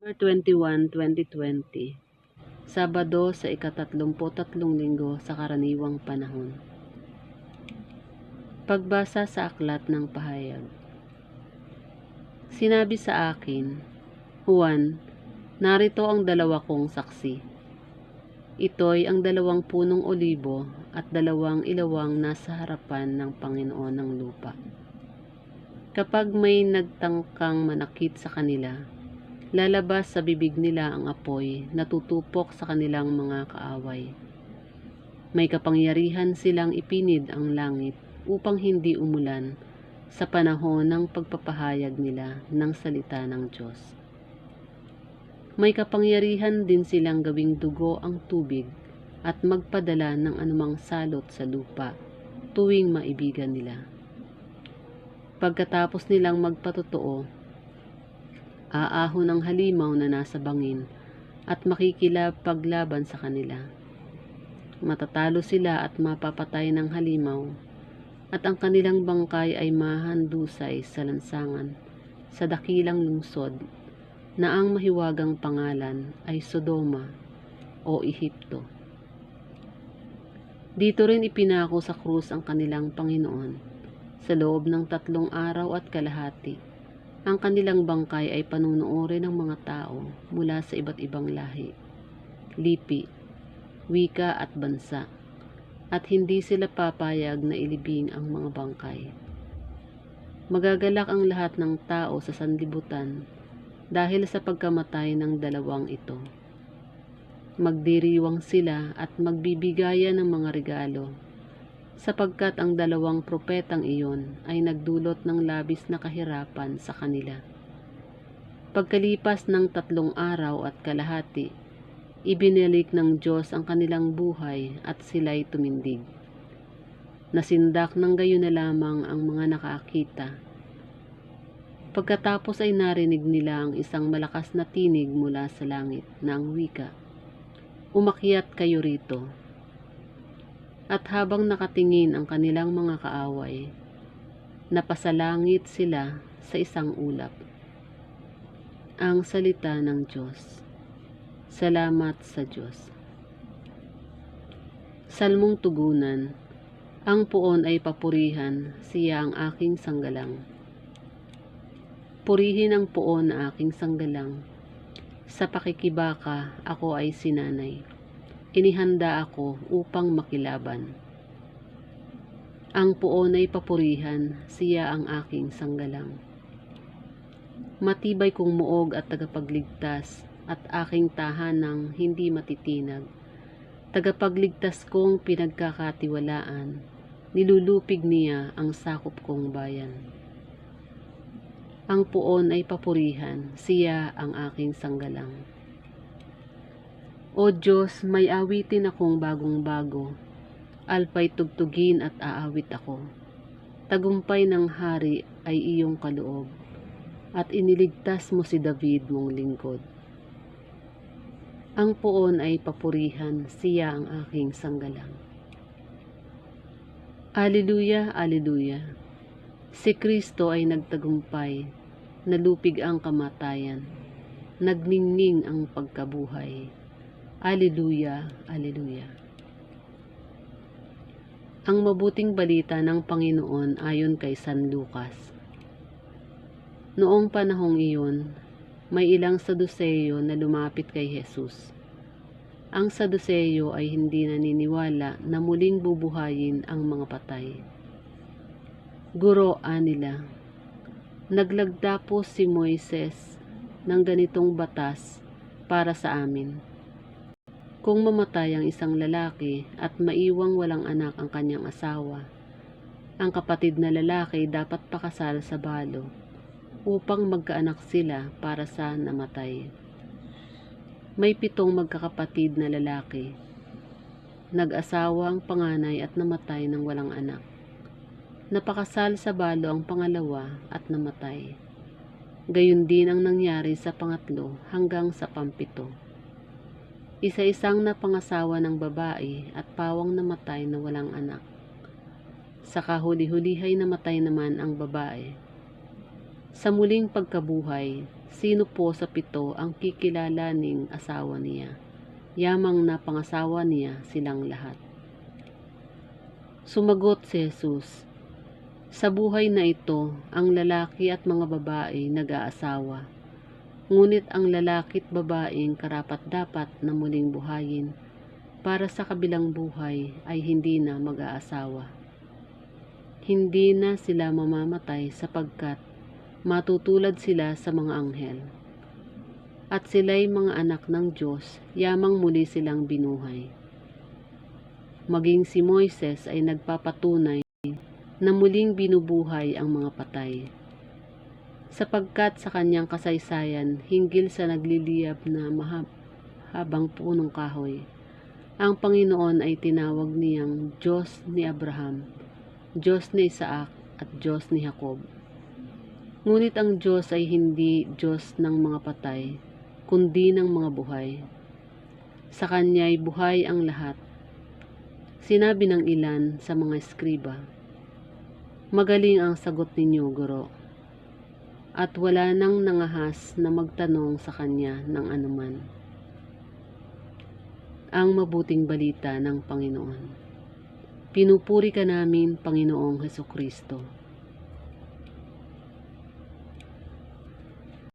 21, 2020, Sabado sa ika-33 linggo sa karaniwang panahon. Pagbasa sa aklat ng pahayag. Sinabi sa akin, Juan, narito ang 2 kong saksi. Ito'y ang 2 punong olibo at 2 ilawang nasa harapan ng Panginoon ng lupa. Kapag may nagtangkang manakit sa kanila, lalabas sa bibig nila ang apoy na tutupok sa kanilang mga kaaway. May kapangyarihan silang ipinid ang langit upang hindi umulan sa panahon ng pagpapahayag nila ng salita ng Diyos. May kapangyarihan din silang gawing dugo ang tubig at magpadala ng anumang salot sa lupa tuwing maibigan nila. Pagkatapos nilang magpatotoo, aahon ang halimaw na nasa bangin at makikilapaglaban sa kanila. Matatalo sila at mapapatay ng halimaw, at ang kanilang bangkay ay mahandusay sa lansangan sa dakilang lungsod na ang mahiwagang pangalan ay Sodoma o Ehipto. Dito rin ipinako sa krus ang kanilang Panginoon. Sa loob ng 3 araw at kalahati, ang kanilang bangkay ay panunuorin ng mga tao mula sa iba't ibang lahi, lipi, wika at bansa, at hindi sila papayag na ilibing ang mga bangkay. Magagalak ang lahat ng tao sa sanlibutan dahil sa pagkamatay ng 2 ito. Magdiriwang sila at magbibigayan ng mga regalo, sapagkat ang 2 propetang iyon ay nagdulot ng labis na kahirapan sa kanila. Pagkalipas ng 3 araw at kalahati, ibinalik ng Diyos ang kanilang buhay at sila'y tumindig. Nasindak ng gayon na lamang ang mga nakakita. Pagkatapos ay narinig nila ang isang malakas na tinig mula sa langit na ang wika, "Umakyat kayo rito." At habang nakatingin ang kanilang mga kaaway, napasalangit sila sa isang ulap. Ang salita ng Diyos. Salamat sa Diyos. Salmong tugunan. Ang puon ay papurihan, siya ang aking sanggalang. Purihin ang puon na aking sanggalang. Sa pakikibaka ako ay sinanay. Inihanda ako upang makilaban. Ang puon ay papurihan, siya ang aking sanggalang. Matibay kong muog at tagapagligtas, at aking tahanang hindi matitinag. Tagapagligtas kong pinagkakatiwalaan, nilulupig niya ang sakop kong bayan. Ang puon ay papurihan, siya ang aking sanggalang. O Diyos, may awitin akong bagong-bago, alpay tugtugin at aawit ako. Tagumpay ng hari ay iyong kaloob, at iniligtas mo si David mong lingkod. Ang puon ay papurihan, siya ang aking sanggalang. Aleluya, aleluya. Si Kristo ay nagtagumpay, nalupig ang kamatayan, nagningning ang pagkabuhay. Aleluya, aleluya. Ang mabuting balita ng Panginoon ayon kay San Lucas. Noong panahong iyon, may ilang Saduseyo na lumapit kay Jesus. Ang Saduseyo ay hindi naniniwala na muling bubuhayin ang mga patay. Guro, anila, naglagda po si Moises ng ganitong batas para sa amin. Kung mamatay ang isang lalaki at maiwang walang anak ang kanyang asawa, ang kapatid na lalaki dapat pakasal sa balo upang magkaanak sila para sa namatay. May 7 magkakapatid na lalaki. Nag-asawa ang panganay at namatay ng walang anak. Napakasal sa balo ang pangalawa at namatay. Gayon din ang nangyari sa pangatlo hanggang sa pampito. Isa-isang napangasawa ng babae at pawang namatay na walang anak. Sa kahuli-hulihay namatay naman ang babae. Sa muling pagkabuhay, sino po sa 7 ang kikilalaning asawa niya? Yamang na pangasawa niya silang lahat. Sumagot si Jesus, sa buhay na ito, ang lalaki at mga babae nag-aasawa. Ngunit ang lalaki at babaeng karapat-dapat na muling buhayin para sa kabilang buhay ay hindi na mag-aasawa. Hindi na sila mamamatay sapagkat matutulad sila sa mga anghel. At sila'y mga anak ng Diyos, yamang muli silang binuhay. Maging si Moises ay nagpapatunay na muling binubuhay ang mga patay. Sapagkat sa kanyang kasaysayan hinggil sa nagliliyab na mahabang punong kahoy, ang Panginoon ay tinawag niyang Diyos ni Abraham, Diyos ni Isaac at Diyos ni Jacob. Ngunit ang Diyos ay hindi Diyos ng mga patay, kundi ng mga buhay. Sa Kanya'y buhay ang lahat. Sinabi ng ilan sa mga eskriba, magaling ang sagot ninyo, Guro. At wala nang nangahas na magtanong sa Kanya ng anuman. Ang mabuting balita ng Panginoon. Pinupuri ka namin, Panginoong Hesukristo.